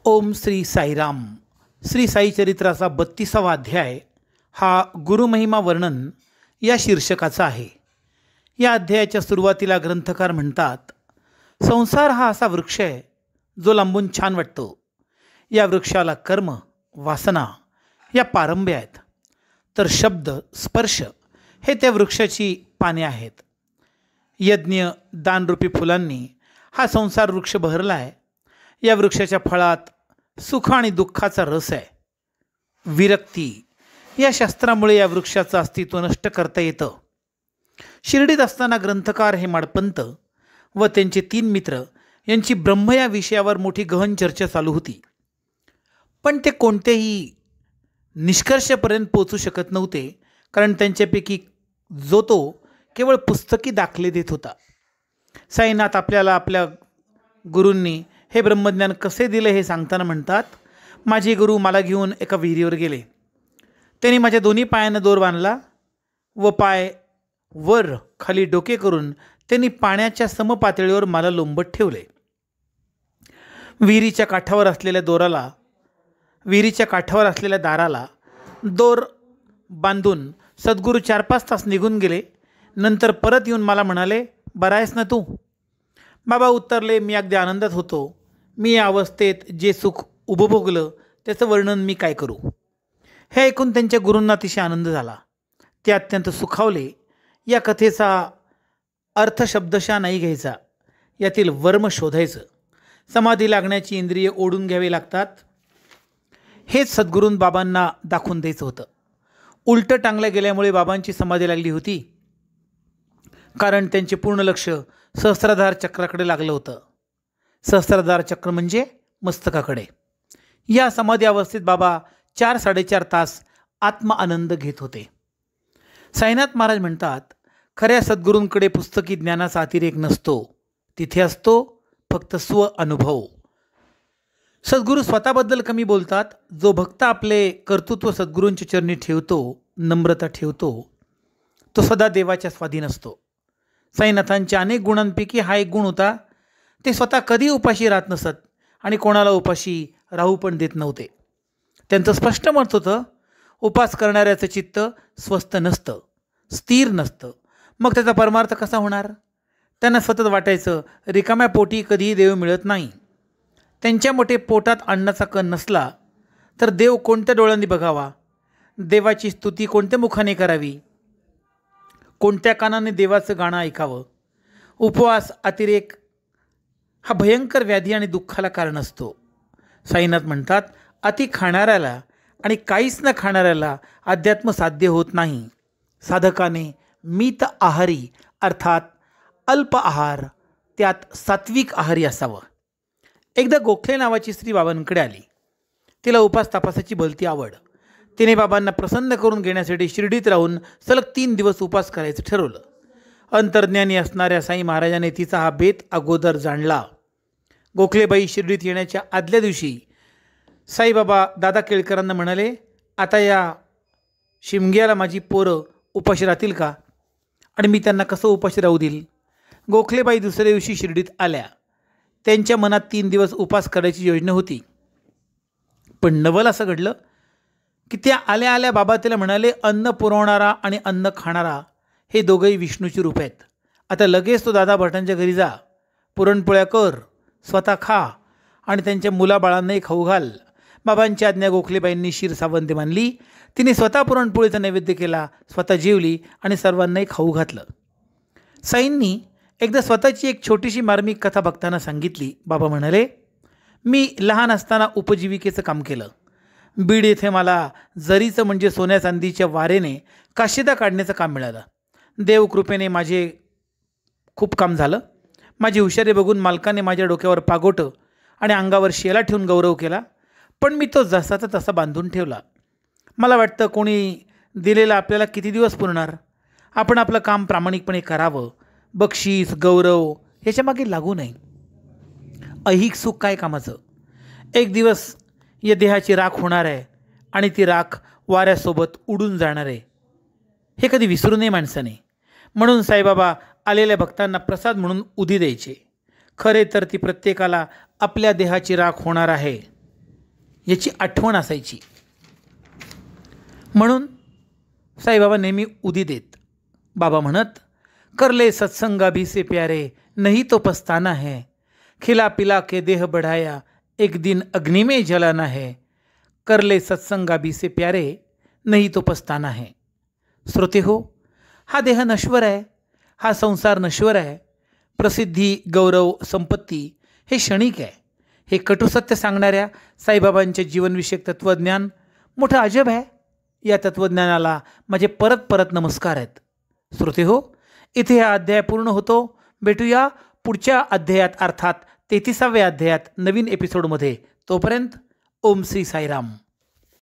ओम श्री साईराम. श्री साई चरित्राचा 32वा अध्याय हा गुरुमहिमा वर्णन या शीर्षकाचा आहे. या अध्यायाच्या सुरुवातीला ग्रंथकार म्हणतात, संसार हा असा वृक्ष आहे जो लांबून छान वाटतो. या वृक्षाला कर्म, वासना या पारंब्या आहेत, तर शब्द, स्पर्श हे त्या वृक्षाची पाने आहेत. यज्ञ, दानरूपी फुलांनी हा संसार वृक्ष बहरला आहे. या वृक्षाच्या फळात सुख आणि दुःखाचा रस आहे. विरक्ती या शास्त्रामुळे या वृक्षाचं अस्तित्व नष्ट करता येतं. शिर्डीत असताना ग्रंथकार हे माडपंत व त्यांचे 3 मित्र यांची ब्रह्म या विषयावर मोठी गहन चर्चा चालू होती. पण ते कोणत्याही निष्कर्षापर्यंत पोचू शकत नव्हते, कारण त्यांच्यापैकी जो तो केवळ पुस्तकी दाखले देत होता. साईनाथ आपल्याला आपल्या गुरूंनी हे ब्रह्मज्ञान कसे दिले हे सांगताना म्हणतात, माझे गुरु मला घेऊन एका विहिरीवर गेले. त्यांनी माझ्या दोन्ही पायांना दोर बांधला व पाय वर खाली डोके करून त्यांनी पाण्याच्या समपातळीवर मला लोंबत ठेवले. विहिरीच्या काठावर असलेल्या दाराला दोर बांधून सद्गुरू 4-5 तास निघून गेले. नंतर परत येऊन मला म्हणाले, बरा आहेस ना तू? बाबा उत्तरले, मी अगदी आनंदात होतो. मी या अवस्थेत जे सुख उपभोगलं त्याचं वर्णन मी काय करू. हे ऐकून त्यांच्या गुरूंना अतिशय आनंद झाला. ते अत्यंत सुखावले. या कथेचा अर्थ शब्दशः नाही घ्यायचा, यातील वर्म शोधायचं. समाधी लागण्याची इंद्रिय ओढून घ्यावी लागतात, हेच सद्गुरूं बाबांना दाखवून द्यायचं होतं. उलटं टांगल्या गेल्यामुळे बाबांची समाधी लागली होती, कारण त्यांचे पूर्ण लक्ष सहस्राधार चक्राकडे लागलं होतं. सहस्राधार चक्र म्हणजे मस्तकाकडे. या समाधी अवस्थेत बाबा 4-4.5 तास आत्म आनंद घेत होते. साईनाथ महाराज म्हणतात, खऱ्या सद्गुरूंकडे पुस्तकी ज्ञानाचा अतिरेक नसतो, तिथे असतो फक्त स्व अनुभव. सद्गुरू स्वतःबद्दल कमी बोलतात. जो भक्त आपले कर्तृत्व सद्गुरूंच्या चरणी ठेवतो, नम्रता ठेवतो, तो सदा देवाच्या स्वाधीन असतो. साईनाथांच्या अनेक गुणांपैकी हा एक गुण होता. ते स्वतः कधी उपाशी राहत नसत आणि कोणाला उपाशी राहू पण देत नव्हते. त्यांचं स्पष्ट मत होतं, उपास करणाऱ्याचं चित्त स्वस्थ नसतं, स्थिर नसतं. मग त्याचा परमार्थ कसा होणार? त्यांना सतत वाटायचं, रिकाम्या पोटी कधीही देव मिळत नाही. त्यांच्या मोठे पोटात अन्नाचा कण नसला तर देव कोणत्या डोळ्यांनी बघावा? देवाची स्तुती कोणत्या मुखाने करावी? कोणत्या कानाने देवाचं गाणं ऐकावं? उपवास, अतिरेक हा भयंकर व्याधी आणि दुःखाला कारण असतो. साईनाथ म्हणतात, अति खाणाऱ्याला आणि काहीच न खाणाऱ्याला अध्यात्म साध्य होत नाही. साधकाने मित आहारी अर्थात अल्प आहार, त्यात सात्विक आहारी असावं. एकदा गोखले नावाची स्त्री बाबांकडे आली. तिला उपास तापासाची भलती आवड. तिने बाबांना प्रसन्न करून घेण्यासाठी शिर्डीत राहून सलग 3 दिवस उपास करायचं ठरवलं. अंतर्ज्ञानी असणाऱ्या साई महाराजाने तिचा हा बेत अगोदर जाणला. गोखलेबाई शिर्डीत येण्याच्या आदल्या दिवशी साईबाबा दादा केळकरांना म्हणाले, आता या शिमग्याला माझी पोरं उपाशी राहतील का? आणि मी त्यांना कसं उपाशी राहू देईल? गोखलेबाई दुसऱ्या दिवशी शिर्डीत आल्या. त्यांच्या मनात 3 दिवस उपास करायची योजना होती. पण नवल असं घडलं की त्या आल्या आल्या बाबा तिला म्हणाले, अन्न पुरवणारा आणि अन्न खाणारा हे दोघंही विष्णूची रूप आहेत. आता लगेच तो दादा भटांच्या घरी जा, पुरणपोळ्या कर, स्वतः खा आणि त्यांच्या मुलाबाळांनाही खाऊ घाल. बाबांची आज्ञा गोखलेबाईंनी शिरसावंती मानली. तिने स्वतः पुरणपोळीचा नैवेद्य केला, स्वतः जेवली आणि सर्वांनाही खाऊ घातलं. साईंनी एकदा स्वतःची एक छोटीशी मार्मिक कथा भक्तांना सांगितली. बाबा म्हणाले, मी लहान असताना उपजीविकेचं काम केलं. बीड येथे मला जरीचं म्हणजे सोन्या चांदीच्या वारेने काशिदा काढण्याचं काम मिळालं. देवकृपेने माझे खूप काम झालं. माझी हुशारी बघून मालकाने माझ्या डोक्यावर पागोटं आणि अंगावर शेला ठेवून गौरव केला. पण मी तो जसाचा तसा बांधून ठेवला. मला वाटतं, कोणी दिलेलं आपल्याला किती दिवस पुरणार? आपण आपलं काम प्रामाणिकपणे करावं. बक्षीस, गौरव याच्यामागे लागू नये. ऐहिक सुख काय कामाचं? एक दिवस या देहाची राख होणार आहे आणि ती राख वाऱ्यासोबत उडून जाणार आहे, हे कधी विसरू नये माणसाने. म्हणून साईबाबा आलेल्या भक्तांना प्रसाद म्हणून उधी द्यायचे. खरे तर ती प्रत्येकाला आपल्या देहाची राख होणार आहे. याची आठवण असायची. म्हणून साईबाबा नेहमी उदी देत. बाबा म्हणत, कर ले सत्संग अभी से प्यारे, नहीं तो पछताना है. खिला पिला के देह बढ़ाया, एक दिन अग्नि में जलाना है. कर ले सत्संग अभी से प्यारे, नहीं तो पछताना है. श्रोते हो, हा देह नश्वर आहे, हा संसार नश्वर आहे. प्रसिद्धी, गौरव, संपत्ती हे क्षणिक आहे. हे कटुसत्य सांगणाऱ्या साईबाबांचे जीवनविषयक तत्त्वज्ञान मोठं अजब आहे. या तत्त्वज्ञानाला माझे परत परत नमस्कार आहेत. श्रोते हो, इथे हा अध्याय पूर्ण होतो. भेटूया पुढच्या अध्यायात, अर्थात 33व्या अध्यायात नवीन एपिसोडमध्ये. तोपर्यंत ओम श्री साईराम.